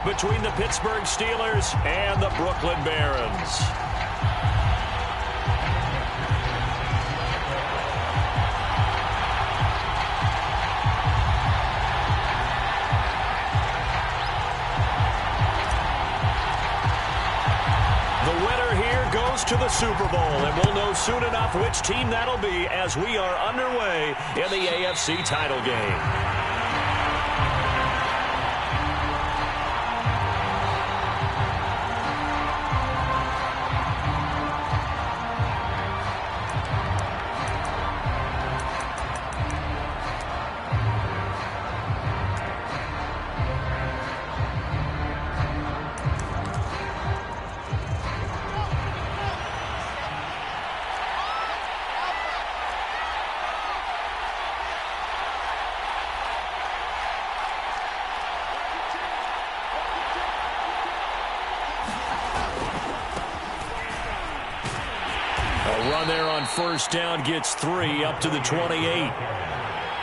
Between the Pittsburgh Steelers and the Brooklyn Barons. The winner here goes to the Super Bowl, and we'll know soon enough which team that'll be as we are underway in the AFC title game. Run there on first down gets 3 up to the 28.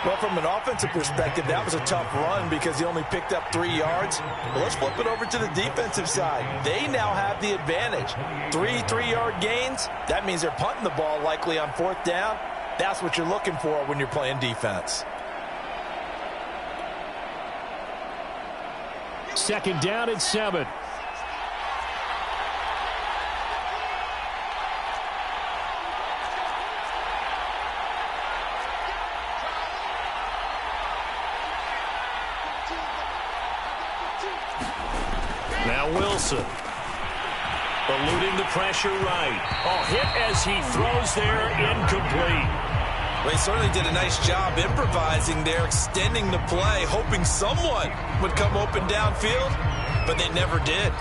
Well, from an offensive perspective, that was a tough run because he only picked up 3 yards. Well, let's flip it over to the defensive side. They now have the advantage. 3 3-yard gains, that means they're punting the ball likely on 4th down. That's what you're looking for when you're playing defense. 2nd down and 7. Now Wilson. Eluding the pressure right. Oh, hit as he throws there, incomplete. Well, he certainly did a nice job improvising there, extending the play, hoping someone would come open downfield, but they never did.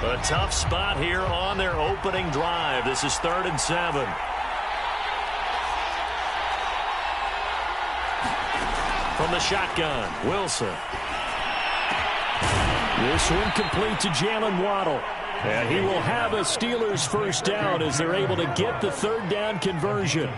A tough spot here on their opening drive. This is 3rd and 7. From the shotgun, Wilson. This one complete to Jalen Waddle. And he will have a Steelers first down as they're able to get the 3rd down conversion.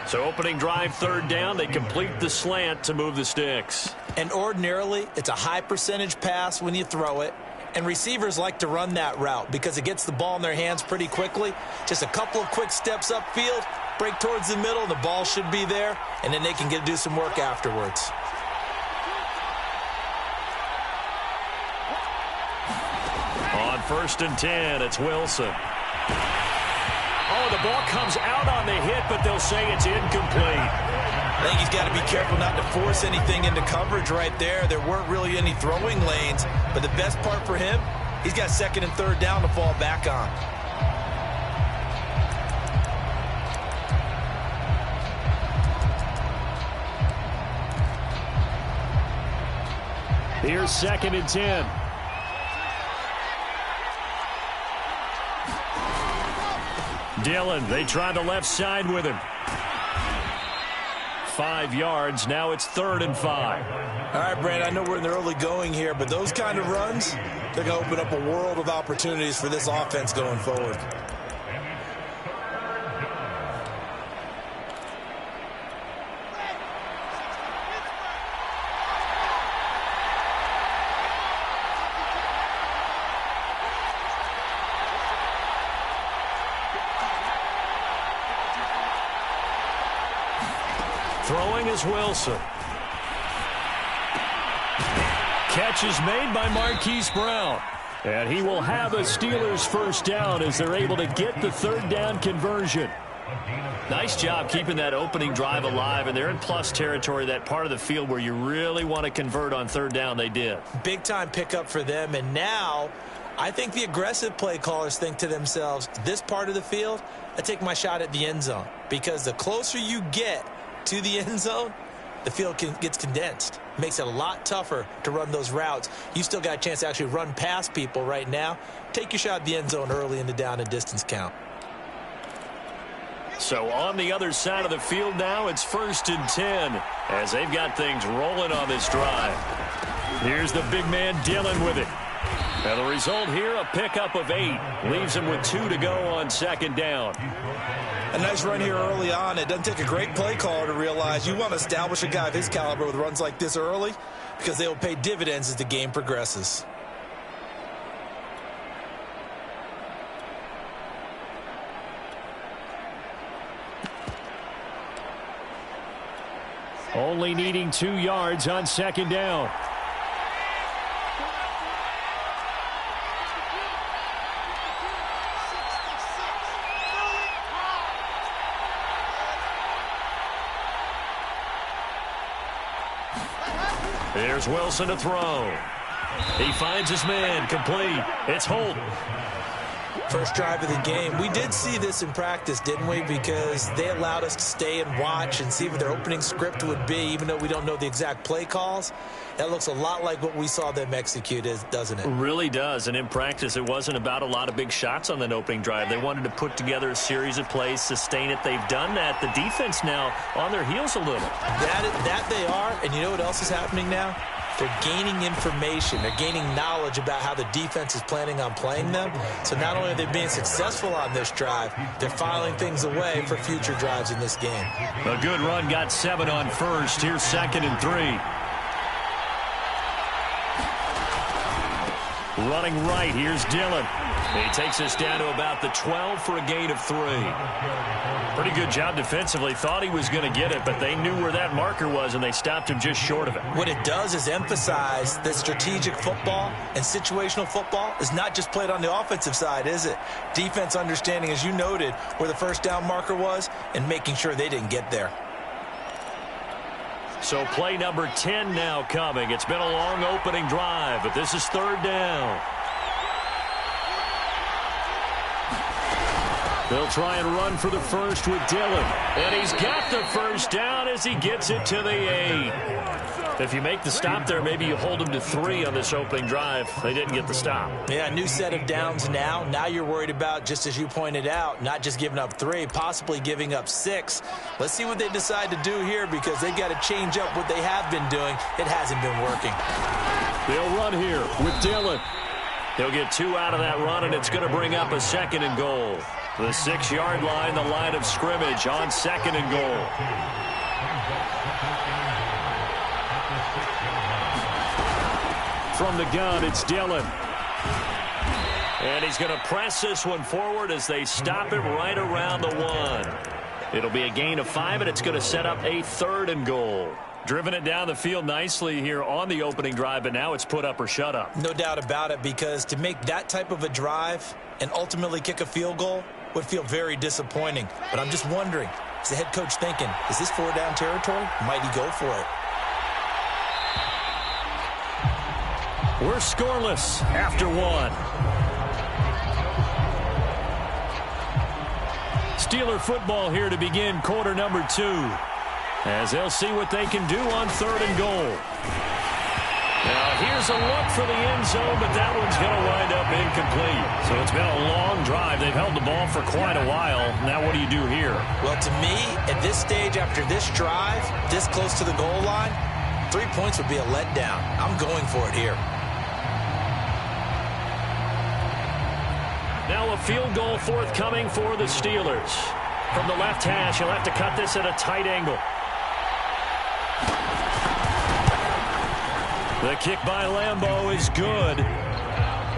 So opening drive 3rd down, they complete the slant to move the sticks. And ordinarily, it's a high percentage pass when you throw it. And receivers like to run that route because it gets the ball in their hands pretty quickly. Just a couple of quick steps upfield, break towards the middle, the ball should be there, and then they can do some work afterwards. On 1st and 10, it's Wilson. Oh, the ball comes out on the hit, but they'll say it's incomplete. I think he's got to be careful not to force anything into coverage right there. There weren't really any throwing lanes, but the best part for him, he's got 2nd and 3rd down to fall back on. Here's 2nd and 10. Dillon, they tried the left side with him. 5 yards. Now it's 3rd and 5. All right, Brad, I know we're in the early going here, but those kind of runs, they're going to open up a world of opportunities for this offense going forward. Throwing is Wilson. Catch is made by Marquise Brown. And he will have a Steelers first down as they're able to get the 3rd down conversion. Nice job keeping that opening drive alive, and they're in plus territory, that part of the field where you really want to convert on 3rd down. They did. Big-time pickup for them, and now I think the aggressive play callers think to themselves, this part of the field, I take my shot at the end zone, because the closer you get to the end zone, the field gets condensed. Makes it a lot tougher to run those routes. You still got a chance to actually run past people right now. Take your shot at the end zone early in the down and distance count. So on the other side of the field now, it's 1st and 10 as they've got things rolling on this drive. Here's the big man Dillon with it. And the result here, a pickup of 8. Leaves him with 2 to go on second down. A nice run here early on. It doesn't take a great play caller to realize you want to establish a guy of his caliber with runs like this early because they will pay dividends as the game progresses. Only needing 2 yards on second down. There's Wilson to throw. He finds his man, complete. It's Holt. First drive of the game. We did see this in practice, didn't we? Because they allowed us to stay and watch and see what their opening script would be, even though we don't know the exact play calls. That looks a lot like what we saw them execute, doesn't it? It really does. And in practice, it wasn't about a lot of big shots on that opening drive. They wanted to put together a series of plays, sustain it. They've done that. The defense now on their heels a little. That they are. And you know what else is happening now? They're gaining information. They're gaining knowledge about how the defense is planning on playing them. So not only are they being successful on this drive, they're filing things away for future drives in this game. A good run, got 7 on first. Here's 2nd and 3. Running right, here's Dillon. He takes us down to about the 12 for a gain of 3. Pretty good job defensively. Thought he was going to get it, but they knew where that marker was, and they stopped him just short of it. What it does is emphasize that strategic football and situational football is not just played on the offensive side, is it? Defense understanding, as you noted, where the first down marker was and making sure they didn't get there. So play number 10 now coming. It's been a long opening drive, but this is 3rd down. They'll try and run for the first with Dillon. And he's got the first down as he gets it to the 8. If you make the stop there, maybe you hold him to 3 on this opening drive. They didn't get the stop. Yeah, new set of downs now. Now you're worried about, just as you pointed out, not just giving up 3, possibly giving up 6. Let's see what they decide to do here because they've got to change up what they have been doing. It hasn't been working. They'll run here with Dillon. He'll get 2 out of that run, and it's going to bring up a 2nd and goal. The 6-yard line, the line of scrimmage on 2nd and goal. From the gun, it's Dillon. And he's going to press this one forward as they stop it right around the 1. It'll be a gain of 5, and it's going to set up a 3rd and goal. Driven it down the field nicely here on the opening drive, but now it's put up or shut up. No doubt about it, because to make that type of a drive and ultimately kick a field goal would feel very disappointing. But I'm just wondering, is the head coach thinking, is this 4-down territory? Might he go for it? We're scoreless after 1. Steeler football here to begin quarter number 2. As they'll see what they can do on 3rd and goal. Now here's a look for the end zone, but that one's going to wind up incomplete. So it's been a long drive. They've held the ball for quite a while. Now what do you do here? Well, to me, at this stage, after this drive, this close to the goal line, 3 points would be a letdown. I'm going for it here. Now a field goal forthcoming for the Steelers. From the left hash, he'll have to cut this at a tight angle. The kick by Lambeau is good.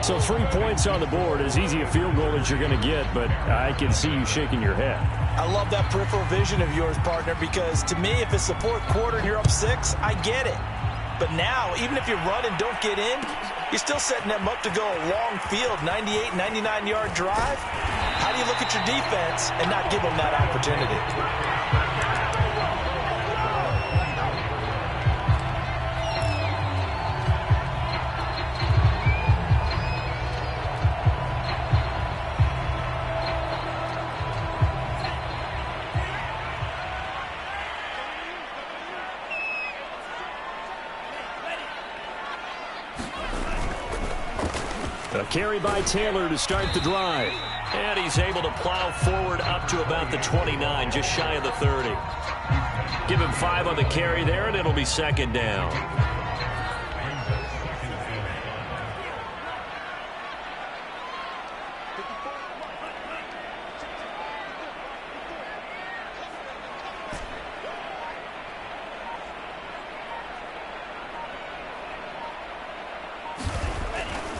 So 3 points on the board, as easy a field goal as you're going to get, but I can see you shaking your head. I love that peripheral vision of yours, partner, because to me, if it's the 4th quarter and you're up 6, I get it. But now, even if you run and don't get in, you're still setting them up to go a long field, 98, 99-yard drive. How do you look at your defense and not give them that opportunity? A carry by Taylor to start the drive. And he's able to plow forward up to about the 29, just shy of the 30. Give him 5 on the carry there, and it'll be 2nd down.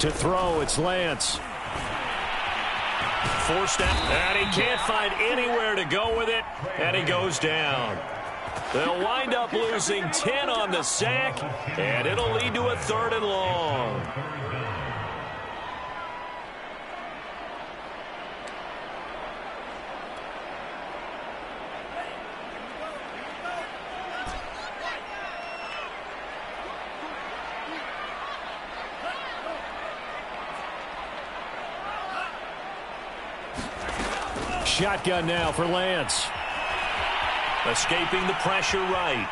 To throw, it's Lance. Forced out, and he can't find anywhere to go with it, and he goes down. They'll wind up losing 10 on the sack, and it'll lead to a 3rd and long. Shotgun now for Lance. Escaping the pressure right.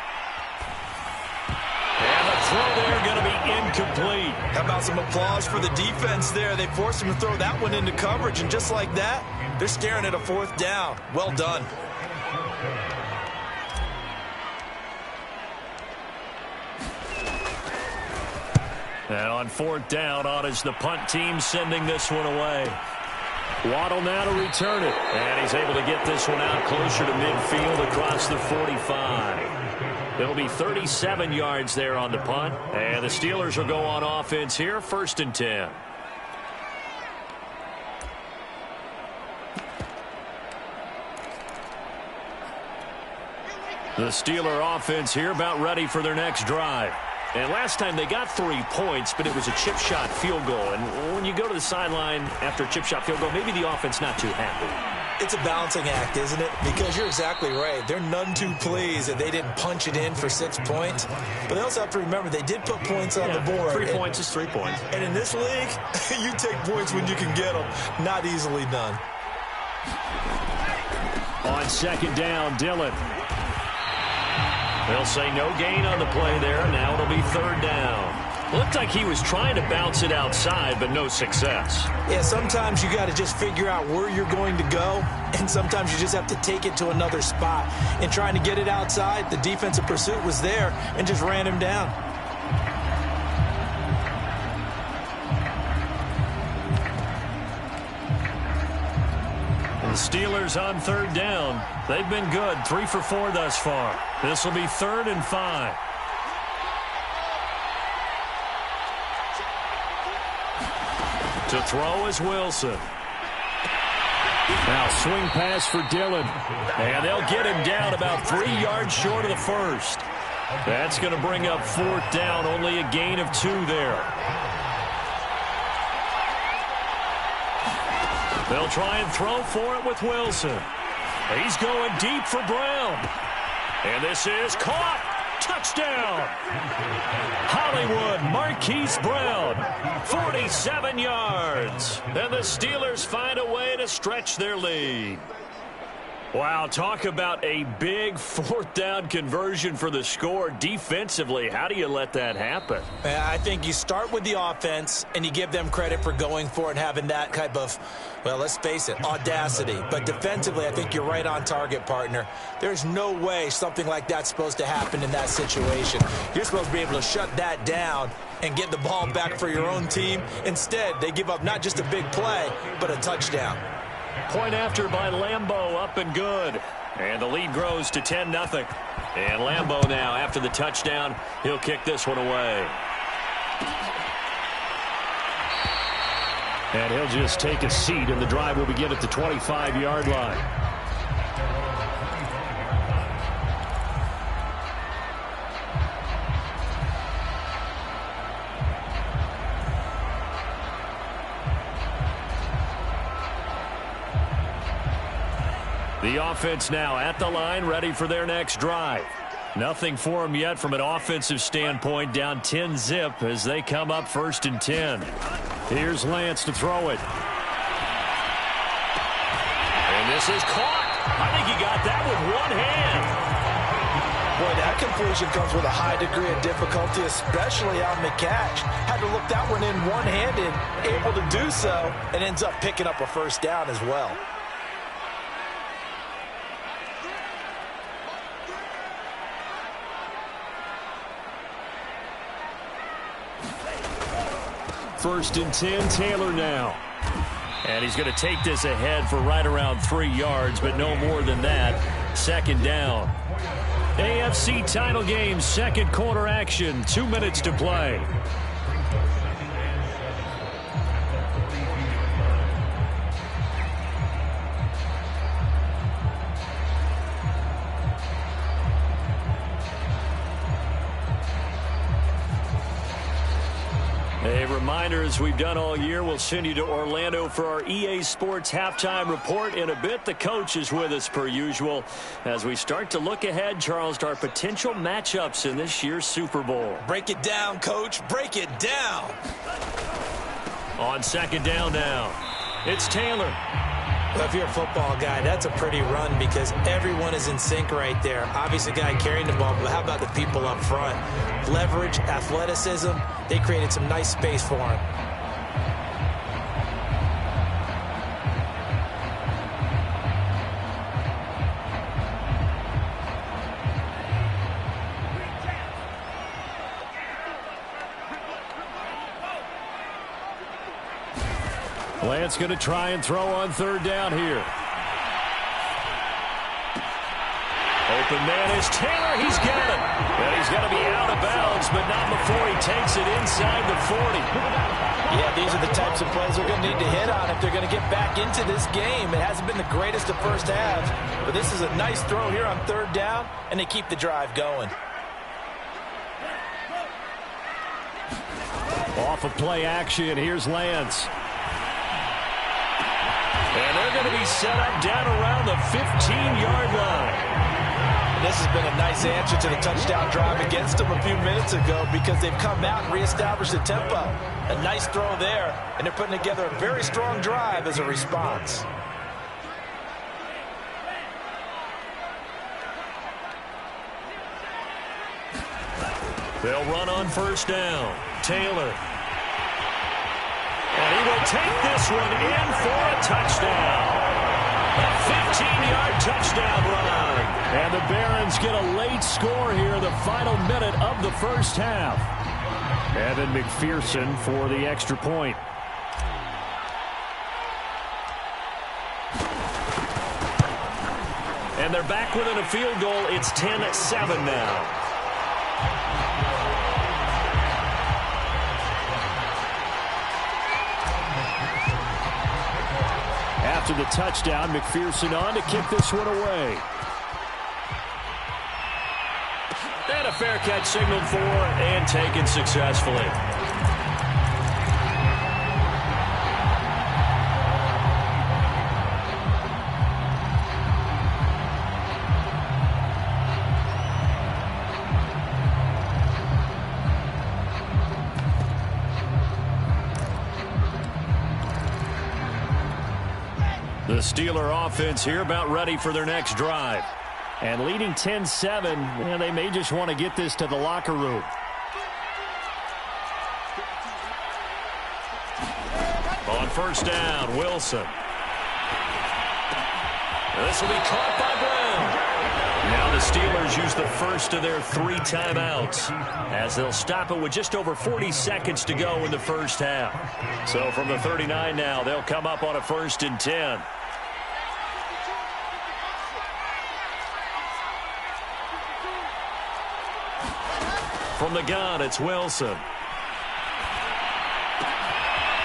And the throw there going to be incomplete. How about some applause for the defense there? They forced him to throw that one into coverage, and just like that, they're staring at a 4th down. Well done. And on 4th down, on is the punt team sending this one away. Waddle now to return it. And he's able to get this one out closer to midfield across the 45. It'll be 37 yards there on the punt. And the Steelers will go on offense here, 1st and 10. The Steeler offense here about ready for their next drive. And last time they got 3 points, but it was a chip shot field goal. And when you go to the sideline after a chip shot field goal, maybe the offense not too happy. It's a balancing act, isn't it? Because you're exactly right. They're none too pleased that they didn't punch it in for 6 points. But they also have to remember they did put points on the board. 3 points is 3 points. And in this league, you take points when you can get them. Not easily done. On 2nd down, Dillon. They'll say no gain on the play there. Now it'll be 3rd down. Looked like he was trying to bounce it outside, but no success. Yeah, sometimes you got to just figure out where you're going to go, and sometimes you just have to take it to another spot. And trying to get it outside, the defensive pursuit was there and just ran him down. The Steelers on 3rd down. They've been good, 3 for 4 thus far. This will be 3rd and 5. To throw is Wilson. Now swing pass for Dillon. And they'll get him down about 3 yards short of the 1st. That's going to bring up 4th down, only a gain of 2 there. They'll try and throw for it with Wilson. He's going deep for Brown. And this is caught. Touchdown. Hollywood Marquise Brown. 47 yards. And the Steelers find a way to stretch their lead. Wow, talk about a big 4th down conversion for the score. Defensively, how do you let that happen? I think you start with the offense, and you give them credit for going for it and having that type of, well, let's face it, audacity. But defensively, I think you're right on target, partner. There's no way something like that's supposed to happen in that situation. You're supposed to be able to shut that down and get the ball back for your own team. Instead, they give up not just a big play, but a touchdown. Point after by Lambeau, up and good. And the lead grows to 10-0. And Lambeau now, after the touchdown, he'll kick this one away. And he'll just take a seat, and the drive will begin at the 25-yard line. The offense now at the line, ready for their next drive. Nothing for them yet from an offensive standpoint, down 10-zip as they come up 1st and 10. Here's Lance to throw it. And this is caught. I think he got that with one hand. Boy, that completion comes with a high degree of difficulty, especially on the catch. Had to look that one in one-handed, able to do so, and ends up picking up a 1st down as well. First and 10, Taylor now. And he's going to take this ahead for right around 3 yards, but no more than that. 2nd down. AFC title game, 2nd quarter action. 2 minutes to play. reminder, as we've done all year, we'll send you to Orlando for our EA Sports halftime report in a bit. The coach is with us per usual as we start to look ahead, Charles, to our potential matchups in this year's Super Bowl. Break it down, Coach. Break it down. On second down now, it's Taylor. Well, if you're a football guy, that's a pretty run because everyone is in sync right there. Obviously, the guy carrying the ball, but how about the people up front? Leverage, athleticism, they created some nice space for him. Lance going to try and throw on third down here. Open man is Taylor. He's got it. And he's going to be out of bounds, but not before he takes it inside the 40. Yeah, these are the types of plays they're going to need to hit on if they're going to get back into this game. It hasn't been the greatest of first halves, but this is a nice throw here on third down, and they keep the drive going. Off of play action, here's Lance. And they're going to be set up down around the 15-yard line. And this has been a nice answer to the touchdown drive against them a few minutes ago because they've come out and reestablished the tempo. A nice throw there, and they're putting together a very strong drive as a response. They'll run on first down. Taylor. And he will take this one in for a touchdown. A 15-yard touchdown run. And the Barons get a late score here in the final minute of the first half. Evan McPherson for the extra point. And they're back within a field goal. It's 10-7 now. After the touchdown, McPherson on to kick this one away. And a fair catch signaled for and taken successfully. The Steeler offense here about ready for their next drive. And leading 10-7, and they may just want to get this to the locker room. On first down, Wilson. This will be caught by Brown. Now the Steelers use the first of their 3 timeouts as they'll stop it with just over 40 seconds to go in the first half. So from the 39 now, they'll come up on a 1st and 10. From the gun, it's Wilson.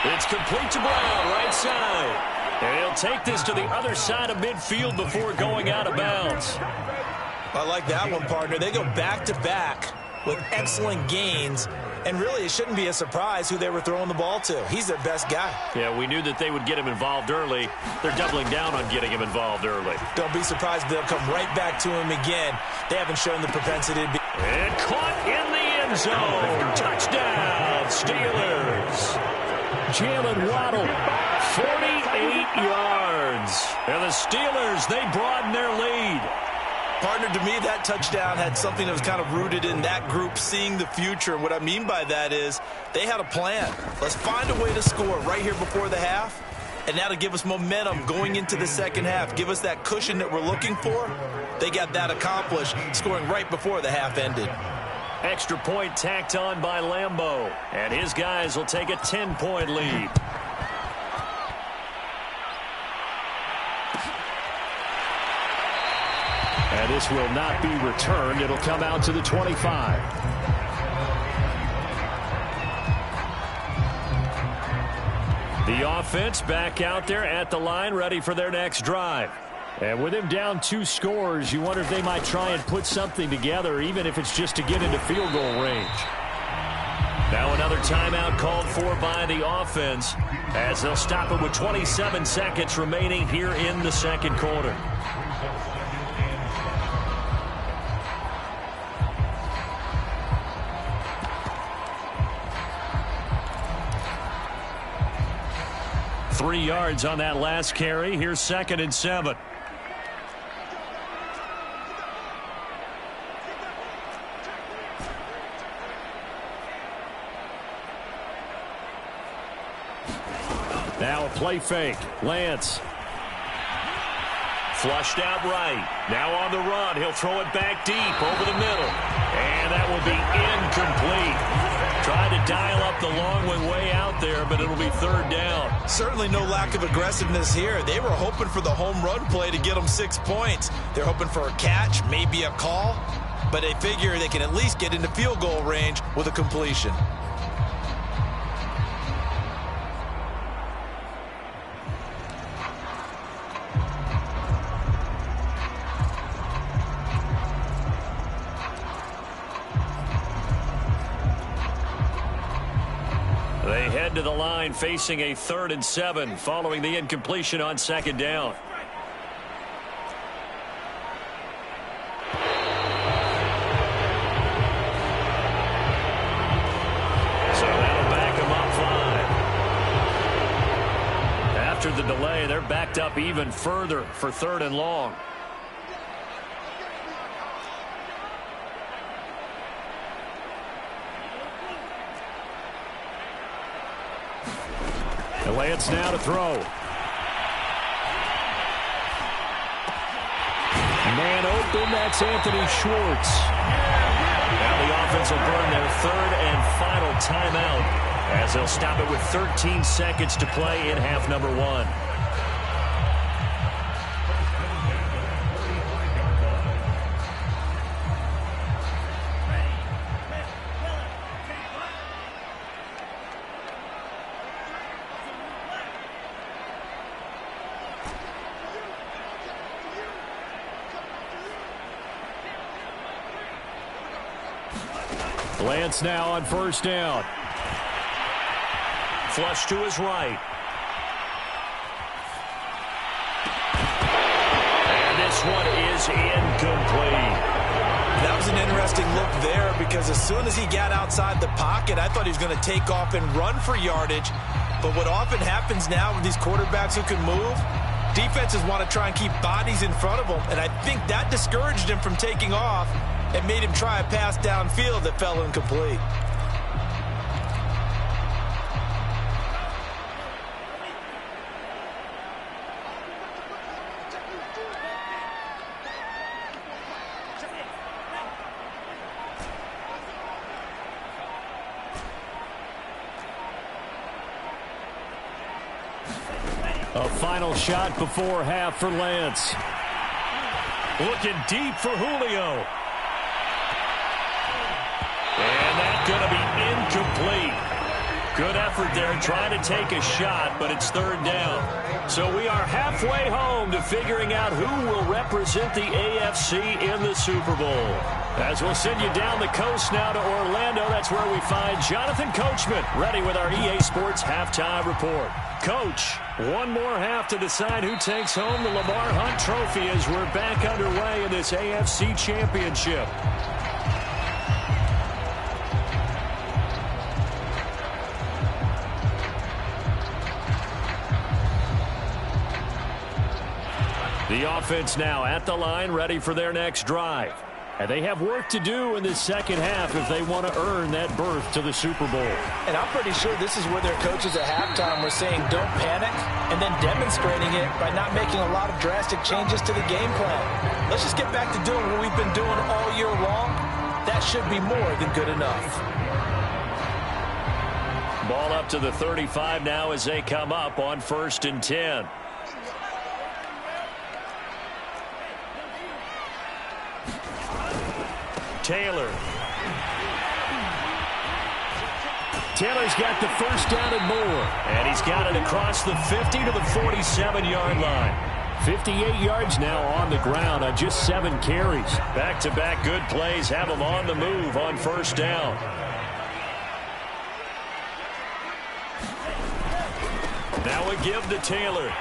It's complete to Brown, right side. And he'll take this to the other side of midfield before going out of bounds. I like that one, partner. They go back-to-back with excellent gains. And really, it shouldn't be a surprise who they were throwing the ball to. He's their best guy. Yeah, we knew that they would get him involved early. They're doubling down on getting him involved early. Don't be surprised if they'll come right back to him again. They haven't shown the propensity to be. And caught in the end zone. Touchdown, Steelers. Jalen Waddle, 48 yards. And the Steelers, they broaden their lead. Partner, to me, that touchdown had something that was kind of rooted in that group seeing the future. And what I mean by that is they had a plan. Let's find a way to score right here before the half. And now to give us momentum going into the second half, give us that cushion that we're looking for. They got that accomplished, scoring right before the half ended. Extra point tacked on by Lambeau. And his guys will take a 10-point lead. And this will not be returned. It'll come out to the 25. The offense back out there at the line, ready for their next drive. And with him down 2 scores, you wonder if they might try and put something together, even if it's just to get into field goal range. Now another timeout called for by the offense as they'll stop it with 27 seconds remaining here in the second quarter. Three yards on that last carry. Here's 2nd and 7. Now a play fake. Lance. Flushed out right. Now on the run. He'll throw it back deep over the middle. And that will be incomplete. Tried to dial up the long way out there, but it'll be 3rd down. Certainly no lack of aggressiveness here. They were hoping for the home run play to get them 6 points. They're hoping for a catch, maybe a call, but they figure they can at least get into field goal range with a completion. They head to the line facing a 3rd and 7 following the incompletion on 2nd down. So that'll back them up 5. After the delay, they're backed up even further for 3rd and long. Lance now to throw. Man open, that's Anthony Schwartz. Now the offense will burn their 3rd and final timeout as they'll stop it with 13 seconds to play in half number 1. Lance now on 1st down. Flush to his right. And this one is incomplete. That was an interesting look there because as soon as he got outside the pocket, I thought he was going to take off and run for yardage. But what often happens now with these quarterbacks who can move, defenses want to try and keep bodies in front of them. And I think that discouraged him from taking off and made him try a pass downfield that fell incomplete. A final shot before half for Lance. Looking deep for Julio. And that's going to be incomplete. Good effort there trying to take a shot, but it's 3rd down. So we are halfway home to figuring out who will represent the AFC in the Super Bowl. As we'll send you down the coast now to Orlando, that's where we find Jonathan Coachman ready with our EA Sports Halftime Report. Coach, one more half to decide who takes home the Lamar Hunt Trophy as we're back underway in this AFC Championship. The offense now at the line, ready for their next drive. And they have work to do in this second half if they want to earn that berth to the Super Bowl. And I'm pretty sure this is where their coaches at halftime were saying don't panic and then demonstrating it by not making a lot of drastic changes to the game plan. Let's just get back to doing what we've been doing all year long. That should be more than good enough. Ball up to the 35 now as they come up on 1st and 10. Taylor. Taylor's got the first down and more. And he's got it across the 50 to the 47-yard line. 58 yards now on the ground on just 7 carries. Back-to-back good plays have him on the move on 1st down. Now a give to Taylor.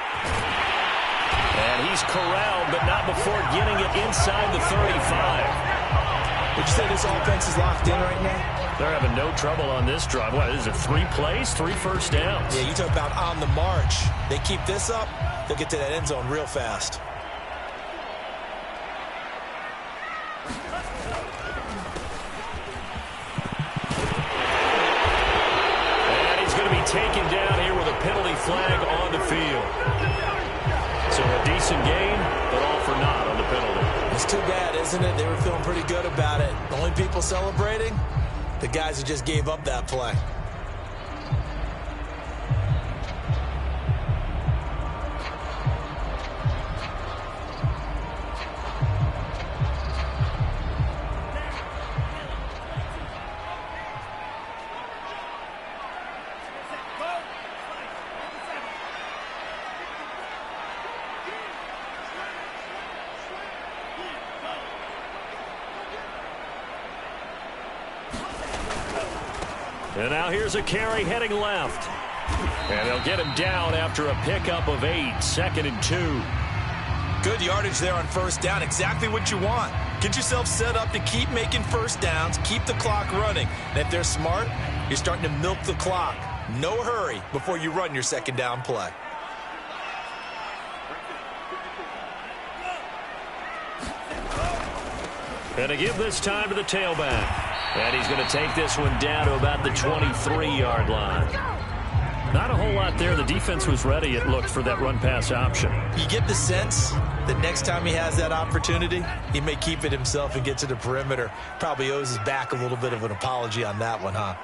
And he's corralled, but not before getting it inside the 35. Would you say this offense is locked in right now? They're having no trouble on this drive. What, is it 3 plays, 3 first downs? Yeah, you talk about on the march. They keep this up, they'll get to that end zone real fast. And he's going to be taken down here with a penalty flag on the field. So a decent game, but all for naught on the penalty. It's too bad, isn't it? They were feeling pretty good about it. The only people celebrating, the guys who just gave up that play. And now here's a carry heading left. And they'll get him down after a pickup of 8, 2nd and 2. Good yardage there on first down. Exactly what you want. Get yourself set up to keep making first downs, keep the clock running. And if they're smart, you're starting to milk the clock. No hurry before you run your second down play. And to give this time to the tailback. And he's going to take this one down to about the 23-yard line. Not a whole lot there. The defense was ready, it looked, for that run-pass option. You get the sense that next time he has that opportunity, he may keep it himself and get to the perimeter. Probably owes his back a little bit of an apology on that one, huh?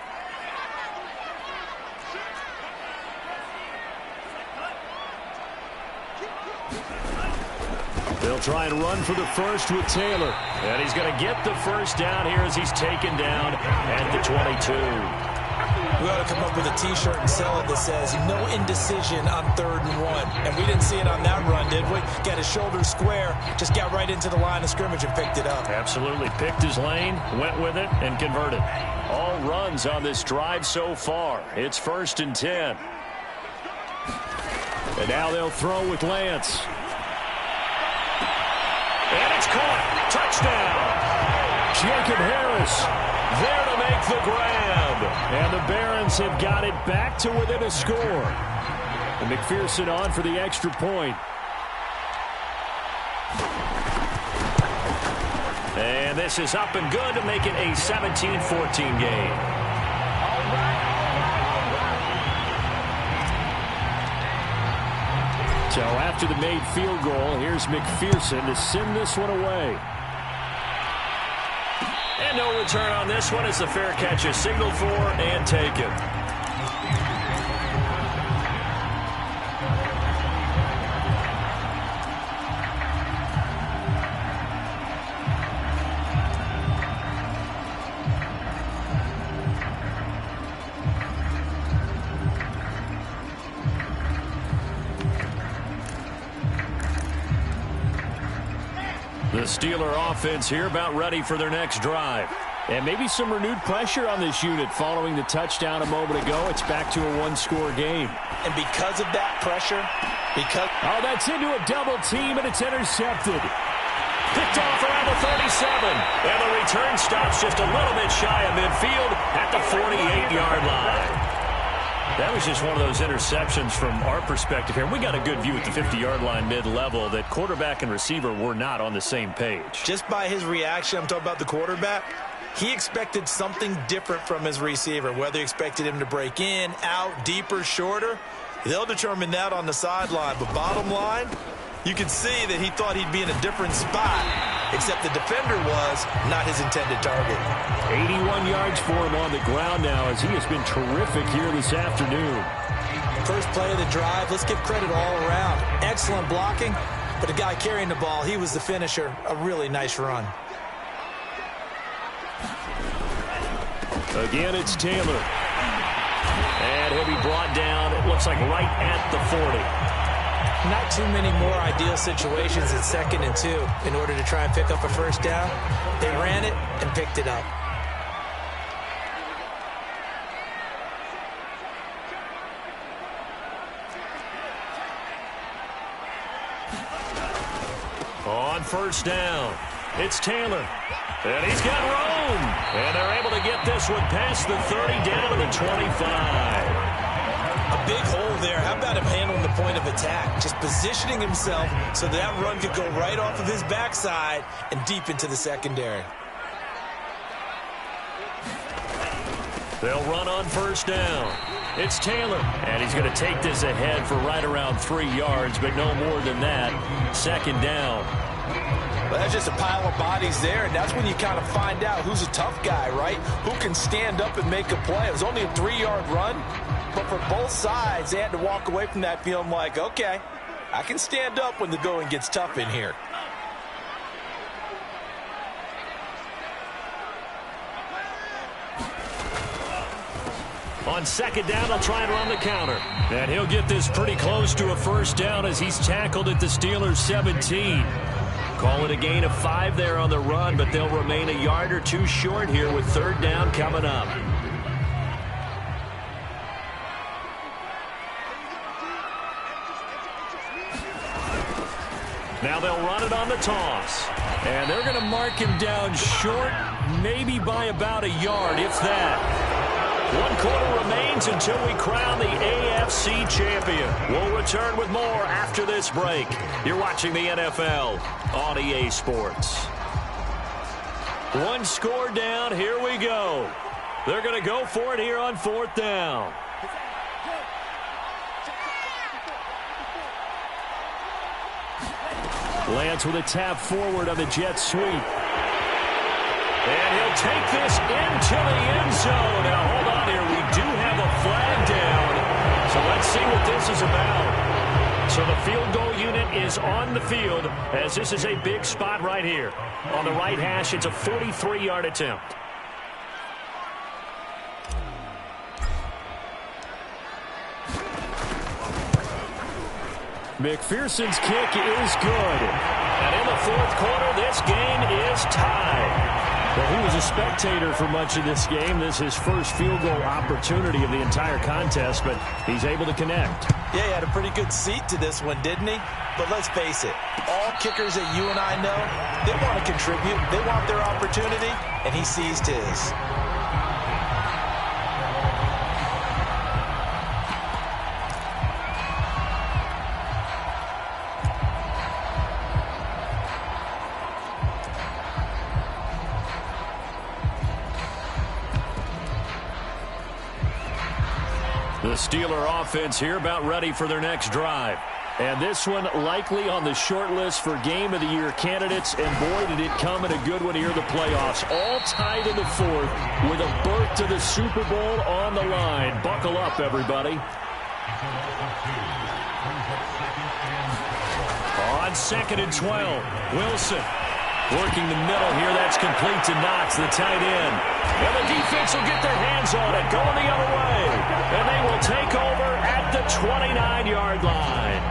They'll try and run for the first with Taylor. And he's going to get the first down here as he's taken down at the 22. We ought to come up with a T-shirt and sell it that says, no indecision on 3rd and 1. And we didn't see it on that run, did we? Got his shoulders square, just got right into the line of scrimmage and picked it up. Absolutely. Picked his lane, went with it, and converted. All runs on this drive so far. It's 1st and 10. And now they'll throw with Lance. And it's caught. Touchdown. Jacob Harris there to make the grab. And the Barons have got it back to within a score. And McPherson on for the extra point. And this is up and good to make it a 17-14 game. So after the made field goal, here's McPherson to send this one away. And no return on this one as the fair catch is signaled for and taken. The Steeler offense here about ready for their next drive. And maybe some renewed pressure on this unit following the touchdown a moment ago. It's back to a one-score game. And because of that pressure, Oh, that's into a double team, and it's intercepted. Picked off around the 37. And the return stops just a little bit shy of midfield at the 48-yard line. That was just one of those interceptions from our perspective here. We got a good view at the 50-yard line mid-level that quarterback and receiver were not on the same page. Just by his reaction, I'm talking about the quarterback, he expected something different from his receiver, whether he expected him to break in, out, deeper, shorter. They'll determine that on the sideline. But bottom line, you can see that he thought he'd be in a different spot, except the defender was not his intended target. 81 yards for him on the ground now as he has been terrific here this afternoon. First play of the drive, let's give credit all around. Excellent blocking, but the guy carrying the ball, he was the finisher. A really nice run. Again, it's Taylor. And he'll be brought down, it looks like right at the 40. Not too many more ideal situations at 2nd and 2 in order to try and pick up a first down. They ran it and picked it up. On first down, it's Taylor. And he's got room. And they're able to get this one past the 30 down to the 25. A big hole there. How about him handling the point of attack? Just positioning himself so that run could go right off of his backside and deep into the secondary. They'll run on first down. It's Taylor. And he's going to take this ahead for right around 3 yards, but no more than that. Second down. Well, that's just a pile of bodies there, and that's when you kind of find out who's a tough guy, right? Who can stand up and make a play. It was only a 3-yard run, but for both sides, they had to walk away from that feeling like, okay, I can stand up when the going gets tough in here. On second down, they'll try and run the counter. And he'll get this pretty close to a first down as he's tackled at the Steelers' 17. Call it a gain of 5 there on the run, but they'll remain a yard or 2 short here with third down coming up. Now they'll run it on the toss. And they're going to mark him down short, maybe by about a yard, if that. 1 quarter remains until we crown the AFC champion. We'll return with more after this break. You're watching the NFL on EA Sports. 1 score down. Here we go. They're going to go for it here on fourth down. Lance with a tap forward on the jet sweep. And he'll take this into the end zone. Now, hold on here. We do have a flag down. So let's see what this is about. So the field goal unit is on the field as this is a big spot right here. On the right hash, it's a 43-yard attempt. McPherson's kick is good. And in the fourth quarter, this game is tied. Well, he was a spectator for much of this game. This is his first field goal opportunity of the entire contest, but he's able to connect. Yeah, he had a pretty good seat to this one, didn't he? But let's face it, all kickers that you and I know, they want to contribute. They want their opportunity, and he seized his. The Steeler offense here about ready for their next drive. And this one likely on the short list for Game of the Year candidates. And boy, did it come in a good one here in the playoffs. All tied in the fourth with a berth to the Super Bowl on the line. Buckle up, everybody. On 2nd and 12, Wilson. Working the middle here. That's complete to Knox, the tight end. And the defense will get their hands on it, going the other way. And they will take over at the 29-yard line.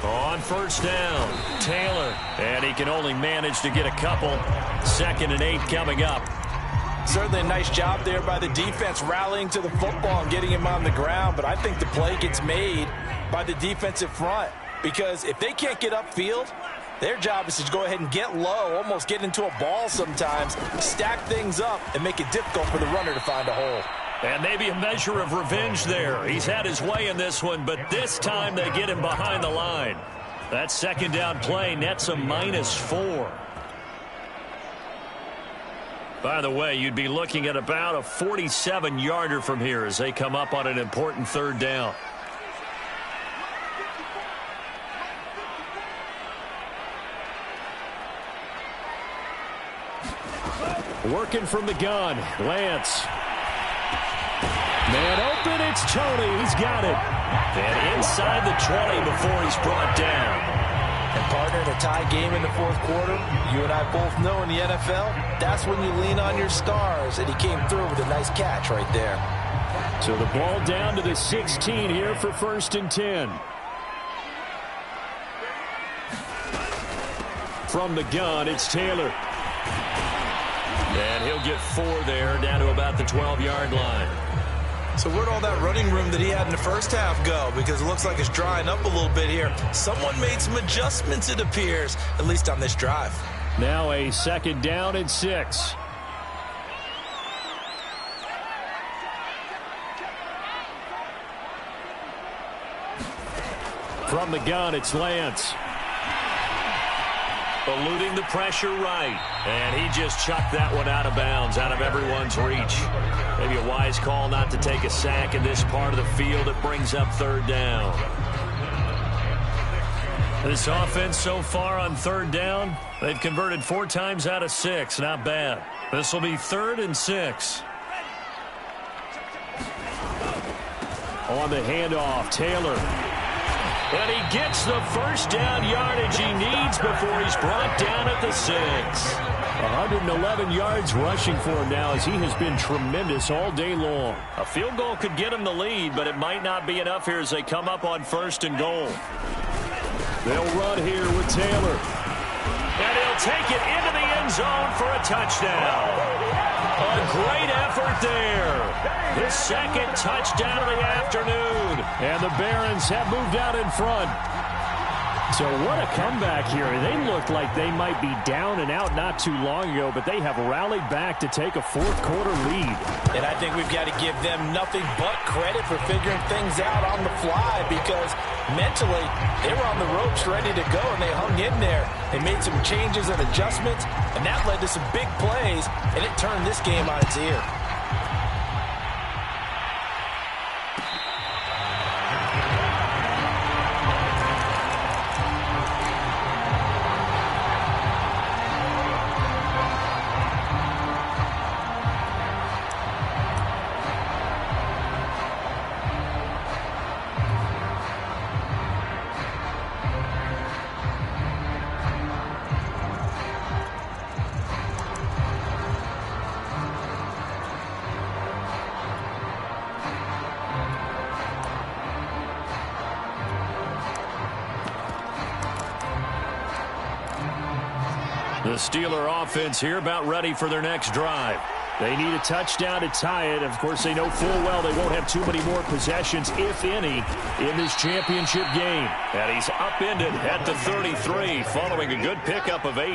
On first down, Taylor. And he can only manage to get a couple. 2nd and 8 coming up. Certainly a nice job there by the defense rallying to the football and getting him on the ground. But I think the play gets made by the defensive front. Because if they can't get upfield, their job is to go ahead and get low, almost get into a ball sometimes, stack things up, and make it difficult for the runner to find a hole. And maybe a measure of revenge there. He's had his way in this one, but this time they get him behind the line. That second down play nets a -4. By the way, you'd be looking at about a 47-yarder from here as they come up on an important third down. Working from the gun, Lance. Man open, it's Tony. He's got it. And inside the 20 before he's brought down. And partner, in a tie game in the fourth quarter, you and I both know in the NFL, that's when you lean on your stars. And he came through with a nice catch right there. So the ball down to the 16 here for 1st and 10. From the gun, it's Taylor. And he'll get 4 there, down to about the 12-yard line. So where'd all that running room that he had in the first half go? Because it looks like it's drying up a little bit here. Someone made some adjustments, it appears, at least on this drive. Now a 2nd down and 6. From the gun, it's Lance. Eluding the pressure right. And he just chucked that one out of bounds, out of everyone's reach. Maybe a wise call not to take a sack in this part of the field. It brings up 3rd down. This offense so far on 3rd down, they've converted 4 times out of 6. Not bad. This will be 3rd and 6. On the handoff, Taylor. And he gets the 1st down yardage he needs before he's brought down at the 6. 111 yards rushing for him now as he has been tremendous all day long. A field goal could get him the lead, but it might not be enough here as they come up on 1st and goal. They'll run here with Taylor. And he'll take it into the end zone for a touchdown. A great effort there. The 2nd touchdown of the afternoon. And the Barons have moved out in front. So what a comeback here. They looked like they might be down and out not too long ago, but they have rallied back to take a 4th quarter lead. And I think we've got to give them nothing but credit for figuring things out on the fly, because mentally they were on the ropes ready to go, and they hung in there. They made some changes and adjustments, and that led to some big plays, and it turned this game on its ear. The Steeler offense here about ready for their next drive. They need a touchdown to tie it. Of course, they know full well they won't have too many more possessions, if any, in this championship game. And he's upended at the 33, following a good pickup of 8.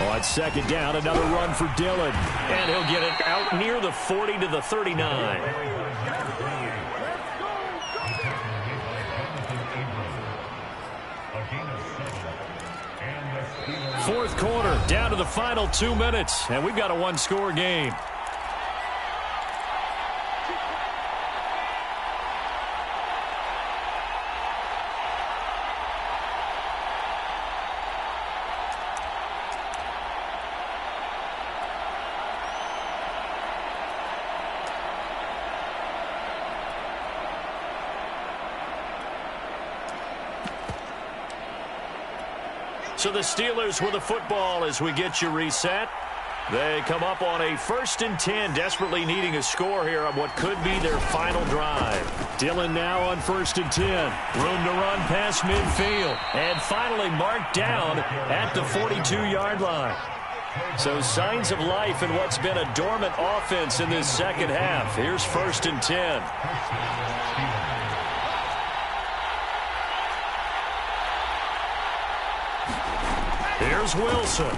On 2nd down, another run for Dillon. And he'll get it out near the 40 to the 39. 4th quarter, down to the final 2 minutes, and we've got a 1-score game. So the Steelers with the football as we get you reset. They come up on a 1st and 10, desperately needing a score here on what could be their final drive. Dillon now on 1st and 10. Room to run past midfield. And finally marked down at the 42-yard line. So signs of life in what's been a dormant offense in this 2nd half. Here's 1st and 10. Here's Wilson.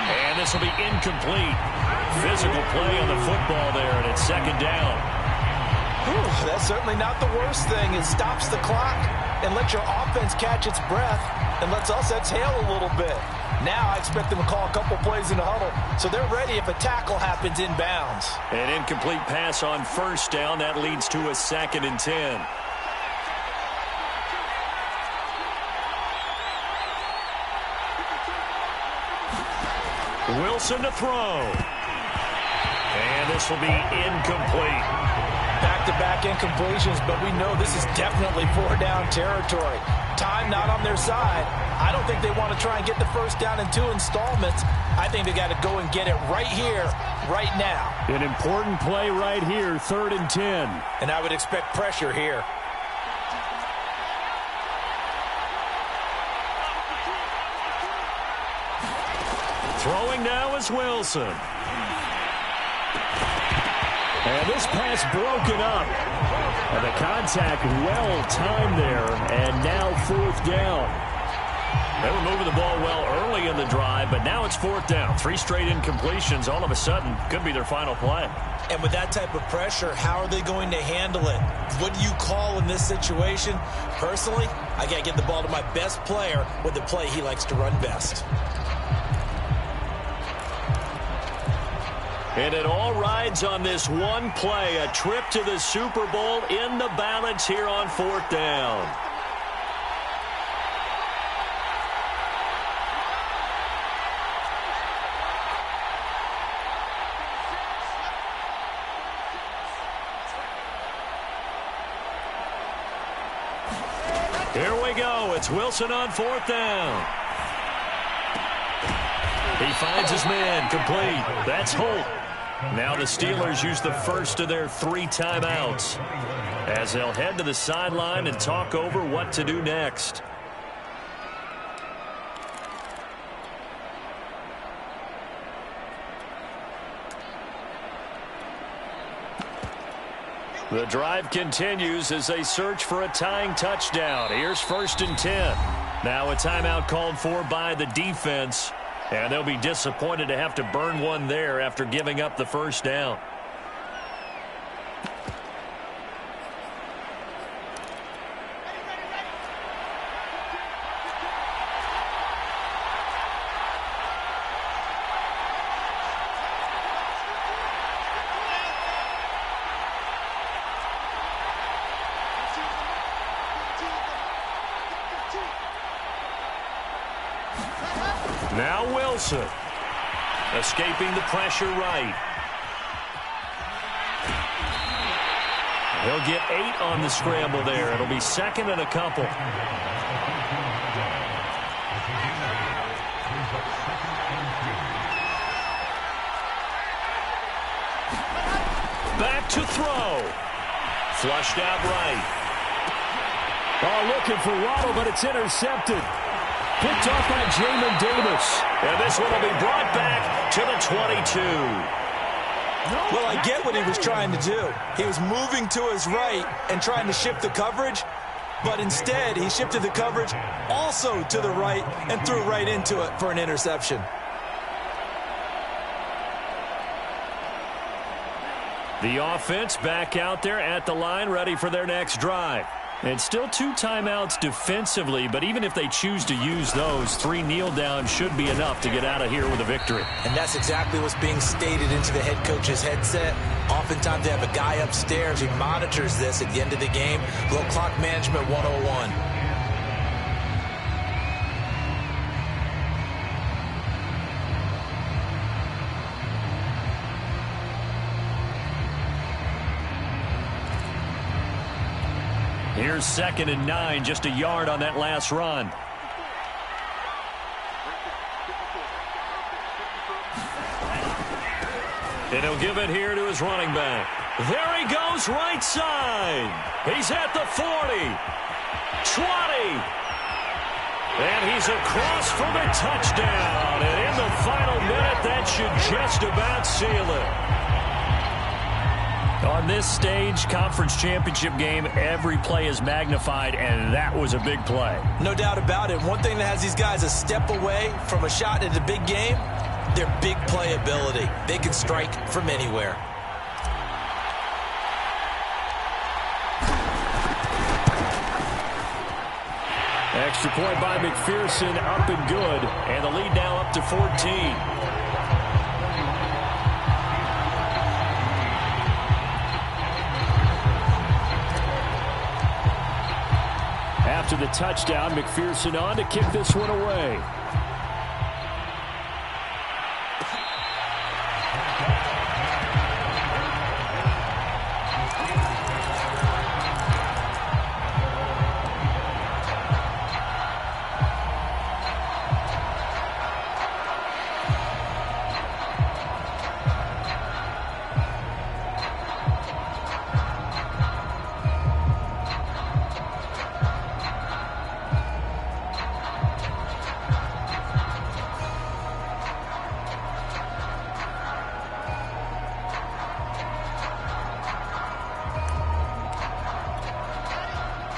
And this will be incomplete. Physical play on the football there, and it's 2nd down. Whew, that's certainly not the worst thing. It stops the clock and lets your offense catch its breath and lets us exhale a little bit. Now I expect them to call a couple plays in the huddle, so they're ready if a tackle happens inbounds. An incomplete pass on 1st down. That leads to a 2nd and 10. Wilson to throw. And this will be incomplete. Back-to-back incompletions, but we know this is definitely 4-down territory. Time not on their side. I don't think they want to try and get the 1st down in 2 installments. I think they got to go and get it right here, right now. An important play right here, 3rd and 10. And I would expect pressure here. Throwing now is Wilson. And this pass broken up. And the contact well timed there. And now 4th down. They were moving the ball well early in the drive, but now it's 4th down. 3 straight incompletions all of a sudden could be their final play. And with that type of pressure, how are they going to handle it? What do you call in this situation? Personally, I got to get the ball to my best player with the play he likes to run best. And it all rides on this one play, a trip to the Super Bowl in the balance here on 4th down. Here we go. It's Wilson on 4th down. He finds his man, complete. That's Holt. Now the Steelers use the first of their 3 timeouts as they'll head to the sideline and talk over what to do next. The drive continues as they search for a tying touchdown. Here's 1st and 10. Now a timeout called for by the defense. And they'll be disappointed to have to burn one there after giving up the 1st down. Now Wilson, escaping the pressure right. He'll get 8 on the scramble there. It'll be 2nd and a couple. Back to throw. Flushed out right. Oh, looking for Waddle, but it's intercepted. Picked off by Jamin Davis. And this one will be brought back to the 22. Well, I get what he was trying to do. He was moving to his right and trying to shift the coverage, but instead he shifted the coverage also to the right and threw right into it for an interception. The offense back out there at the line, ready for their next drive. And still 2 timeouts defensively, but even if they choose to use those, 3 kneel downs should be enough to get out of here with a victory. And that's exactly what's being stated into the head coach's headset. Oftentimes they have a guy upstairs who monitors this at the end of the game. A little clock management 101. Here's 2nd and 9, just a yard on that last run. And he'll give it here to his running back. There he goes, right side. He's at the 40, 20. And he's across for the touchdown. And in the final minute, that should just about seal it. On this stage, conference championship game, every play is magnified, and that was a big play. No doubt about it. One thing that has these guys a step away from a shot at a big game, their big play ability. They can strike from anywhere. Extra point by McPherson, up and good, and the lead now up to 14. After the touchdown, McPherson on to kick this one away.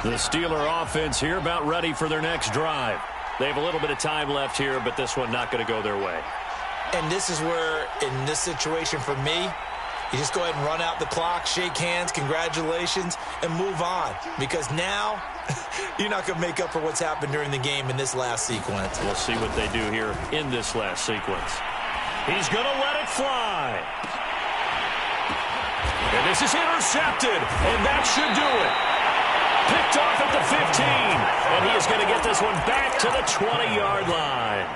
The Steeler offense here about ready for their next drive. They have a little bit of time left here, but this one not going to go their way. And this is where, in this situation for me, you just go ahead and run out the clock, shake hands, congratulations, and move on. Because now, you're not going to make up for what's happened during the game in this last sequence. We'll see what they do here in this last sequence. He's going to let it fly. And this is intercepted, and that should do it. Picked off at the 15, and he is going to get this one back to the 20-yard line.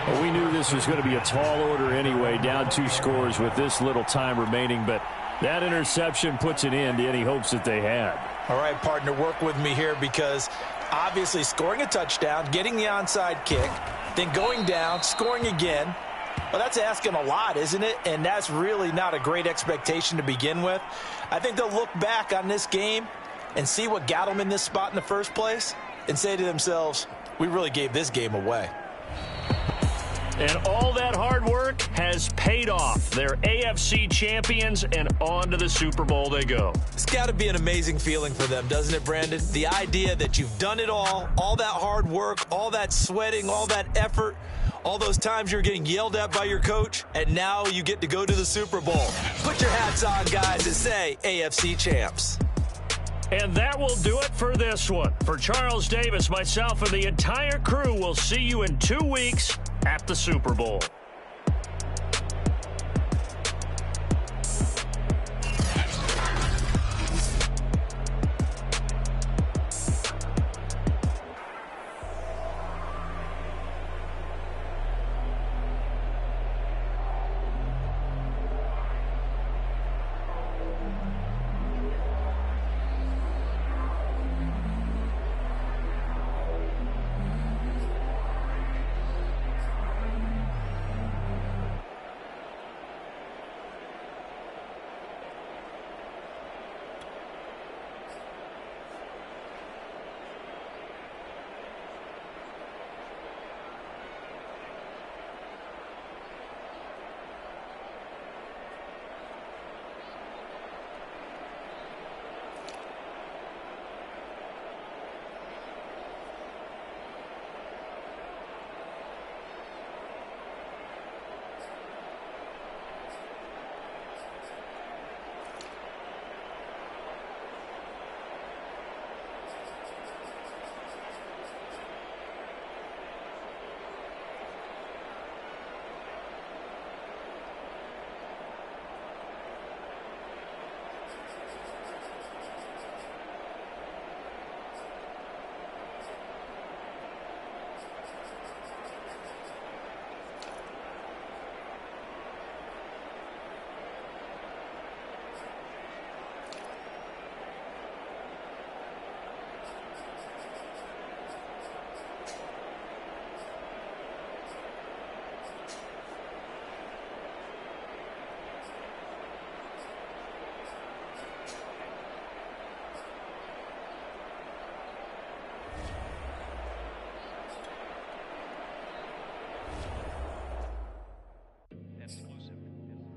Well, we knew this was going to be a tall order anyway, down 2 scores with this little time remaining, but that interception puts an end to any hopes that they had. All right, partner, work with me here because obviously scoring a touchdown, getting the onside kick, then going down, scoring again. Well, that's asking a lot, isn't it? And that's really not a great expectation to begin with. I think they'll look back on this game and see what got them in this spot in the first place and say to themselves, we really gave this game away. And all that hard work has paid off. They're AFC champions, and on to the Super Bowl they go. It's got to be an amazing feeling for them, doesn't it, Brandon? The idea that you've done it all that hard work, all that sweating, all that effort, all those times you're getting yelled at by your coach, and now you get to go to the Super Bowl. Put your hats on, guys, and say AFC champs. And that will do it for this one. For Charles Davis, myself, and the entire crew, we'll see you in 2 weeks at the Super Bowl.